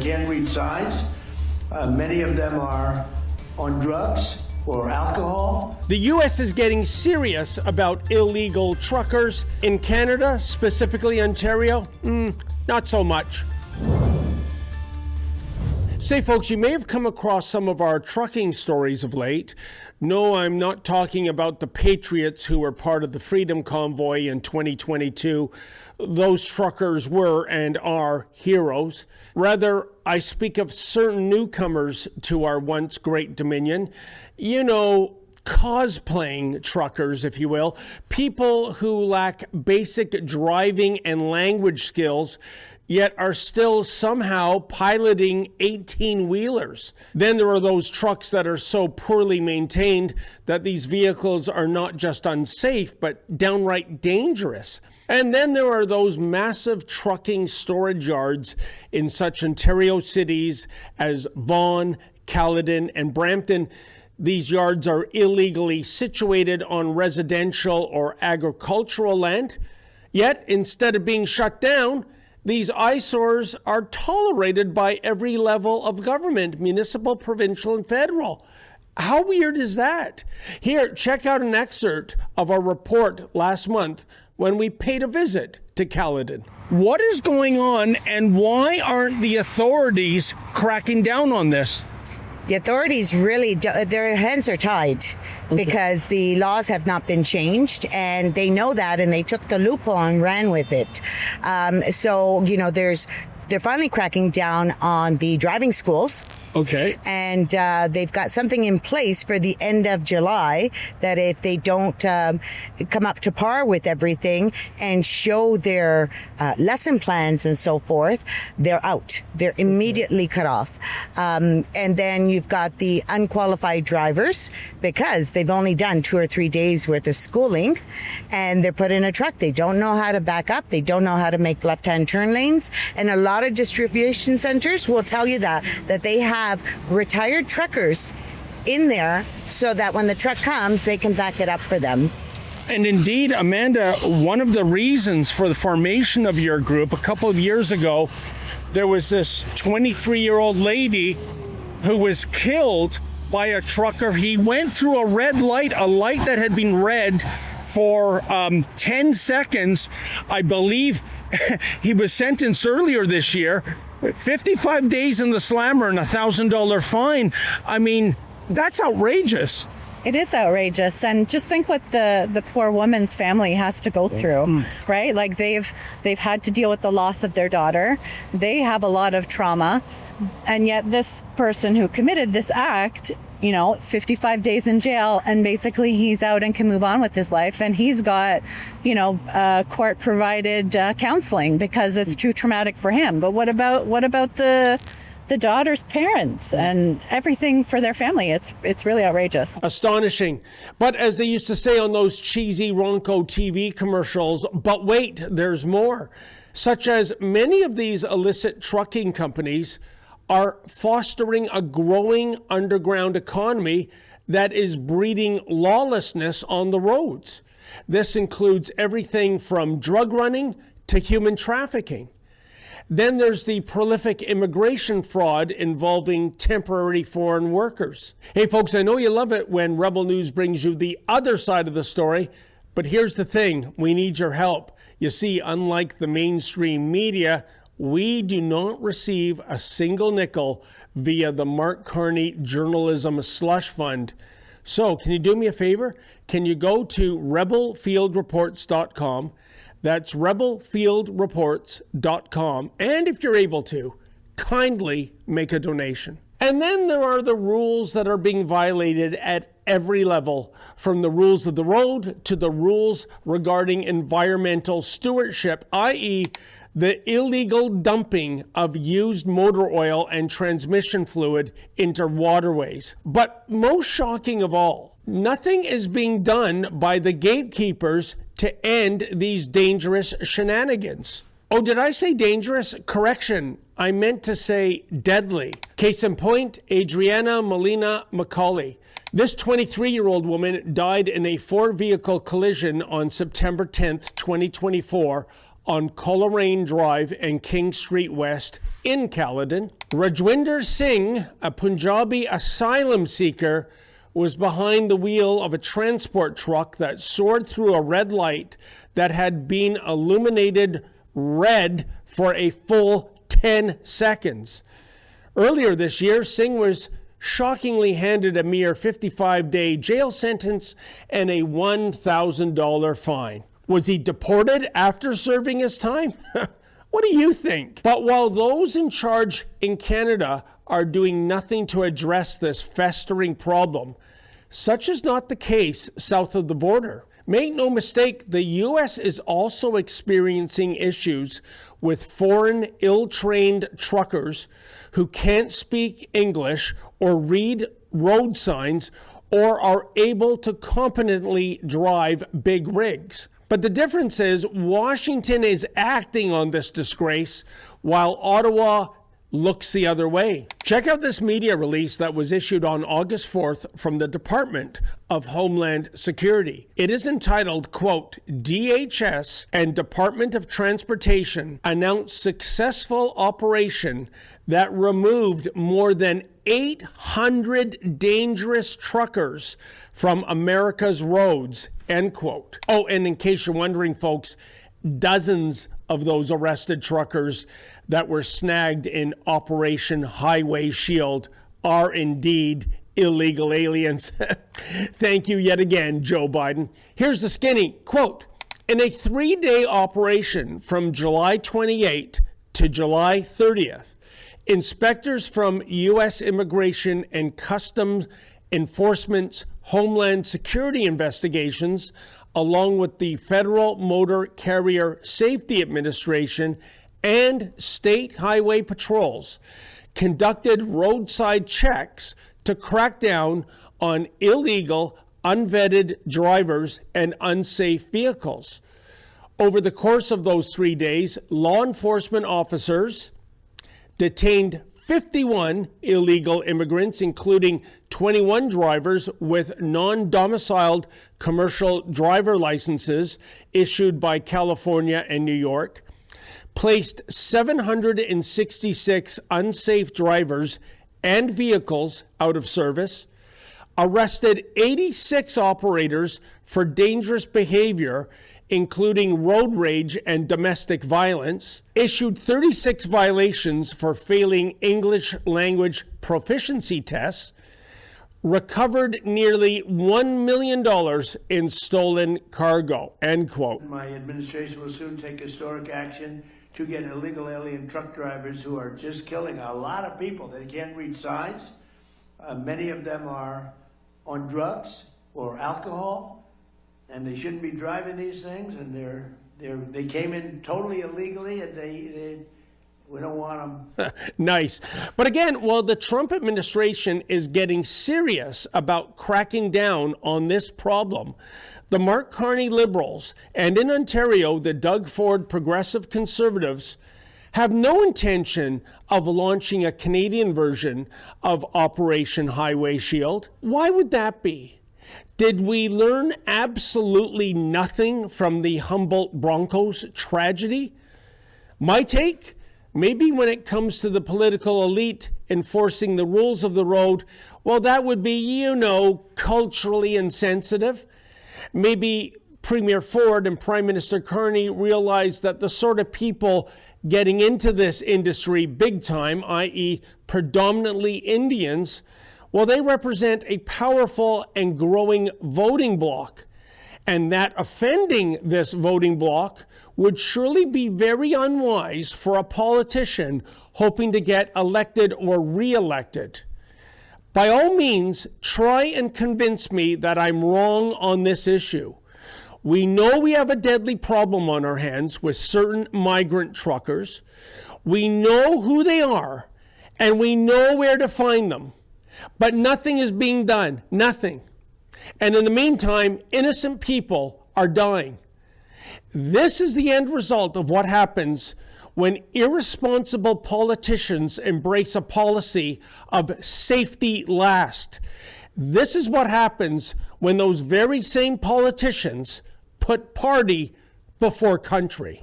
can't read signs. Many of them are on drugs or alcohol. The U.S. is getting serious about illegal truckers. In Canada, specifically Ontario, not so much. Say, folks, you may have come across some of our trucking stories of late. No, I'm not talking about the patriots who were part of the Freedom Convoy in 2022. Those truckers were and are heroes. Rather, I speak of certain newcomers to our once great dominion. You know, cosplaying truckers, if you will. People who lack basic driving and language skills, yet are still somehow piloting 18-wheelers. Then there are those trucks that are so poorly maintained that these vehicles are not just unsafe, but downright dangerous. And then there are those massive trucking storage yards in such Ontario cities as Vaughan, Caledon, and Brampton. These yards are illegally situated on residential or agricultural land. Yet, instead of being shut down, these eyesores are tolerated by every level of government, municipal, provincial, and federal. How weird is that? Here, check out an excerpt of our report last month when we paid a visit to Caledon. What is going on, and why aren't the authorities cracking down on this? The authorities really, their hands are tied because the laws have not been changed, and they know that, and they took the loophole and ran with it. So, you know, they're finally cracking down on the driving schools. Okay. And they've got something in place for the end of July that if they don't come up to par with everything and show their lesson plans and so forth, they're out. They're immediately cut off. And then you've got the unqualified drivers because they've only done 2 or 3 days worth of schooling, and they're put in a truck. They don't know how to back up. They don't know how to make left-hand turn lanes. And a lot of distribution centers will tell you that they have retired truckers in there so that when the truck comes, they can back it up for them. And indeed, Amanda, one of the reasons for the formation of your group a couple of years ago, there was this 23-year-old lady who was killed by a trucker. He went through a red light, a light that had been red for 10 seconds. I believe he was sentenced earlier this year. 55 days in the slammer and $1,000 fine. I mean, that's outrageous. It is outrageous, and just think what the poor woman's family has to go through, right? Like they've had to deal with the loss of their daughter. They have a lot of trauma, and yet this person who committed this act, 55 days in jail, and basically he's out and can move on with his life, and he's got, court provided counseling because it's too traumatic for him. But what about the daughter's parents and everything for their family? It's really outrageous. Astonishing. But as they used to say on those cheesy Ronco TV commercials, but wait, there's more. Such as many of these illicit trucking companies are fostering a growing underground economy that is breeding lawlessness on the roads. This includes everything from drug running to human trafficking. Then there's the prolific immigration fraud involving temporary foreign workers. Hey folks, I know you love it when Rebel News brings you the other side of the story, but here's the thing, we need your help. You see, unlike the mainstream media, we do not receive a single nickel via the Mark Carney Journalism Slush Fund. So can you do me a favor? Can you go to rebelfieldreports.com? That's rebelfieldreports.com. And if you're able to, kindly make a donation. And then there are the rules that are being violated at every level, from the rules of the road to the rules regarding environmental stewardship, i.e., the illegal dumping of used motor oil and transmission fluid into waterways. But most shocking of all, nothing is being done by the gatekeepers to end these dangerous shenanigans. Oh, did I say dangerous? Correction, I meant to say deadly. Case in point, Adriana Molina Macaulay. This 23-year-old woman died in a 4-vehicle collision on September 10th, 2024, on Coleraine Drive and King Street West in Caledon. Rajwinder Singh, a Punjabi asylum seeker, was behind the wheel of a transport truck that soared through a red light that had been illuminated red for a full 10 seconds. Earlier this year, Singh was shockingly handed a mere 55-day jail sentence and a $1,000 fine. Was he deported after serving his time? What do you think? But while those in charge in Canada are doing nothing to address this festering problem, such is not the case south of the border. Make no mistake, the U.S. is also experiencing issues with foreign ill-trained truckers who can't speak English or read road signs or are able to competently drive big rigs. But the difference is Washington is acting on this disgrace while Ottawa looks the other way. Check out this media release that was issued on August 4th from the Department of Homeland Security. It is entitled, quote, DHS and Department of Transportation announced successful operation that removed more than 800 dangerous truckers from America's roads, end quote. Oh, and in case you're wondering, folks, dozens of those arrested truckers that were snagged in Operation Highway Shield are indeed illegal aliens. Thank you yet again, Joe Biden. Here's the skinny, quote, in a 3-day operation from July 28 to July 30th, inspectors from U.S. Immigration and Customs Enforcement's Homeland Security investigations, along with the Federal Motor Carrier Safety Administration and state highway patrols, conducted roadside checks to crack down on illegal, unvetted drivers and unsafe vehicles. Over the course of those 3 days, law enforcement officers detained 51 illegal immigrants, including 21 drivers with non-domiciled commercial driver licenses issued by California and New York, placed 766 unsafe drivers and vehicles out of service, arrested 86 operators for dangerous behavior, including road rage and domestic violence, issued 36 violations for failing English language proficiency tests, recovered nearly $1 million in stolen cargo, end quote. My administration will soon take historic action to get illegal alien truck drivers who are just killing a lot of people. They can't read signs. Many of them are on drugs or alcohol, and they shouldn't be driving these things, and they came in totally illegally, and we don't want them. Nice. But again, while the Trump administration is getting serious about cracking down on this problem, the Mark Carney Liberals and in Ontario, the Doug Ford Progressive Conservatives have no intention of launching a Canadian version of Operation Highway Shield. Why would that be? Did we learn absolutely nothing from the Humboldt Broncos tragedy? My take? Maybe when it comes to the political elite enforcing the rules of the road, well, that would be, culturally insensitive. Maybe Premier Ford and Prime Minister Carney realized that the sort of people getting into this industry big time, i.e. predominantly Indians, well, they represent a powerful and growing voting bloc, and that offending this voting bloc would surely be very unwise for a politician hoping to get elected or re-elected. By all means, try and convince me that I'm wrong on this issue. We know we have a deadly problem on our hands with certain migrant truckers. We know who they are, and we know where to find them. But nothing is being done. Nothing. And in the meantime, innocent people are dying. This is the end result of what happens when irresponsible politicians embrace a policy of safety last. This is what happens when those very same politicians put party before country.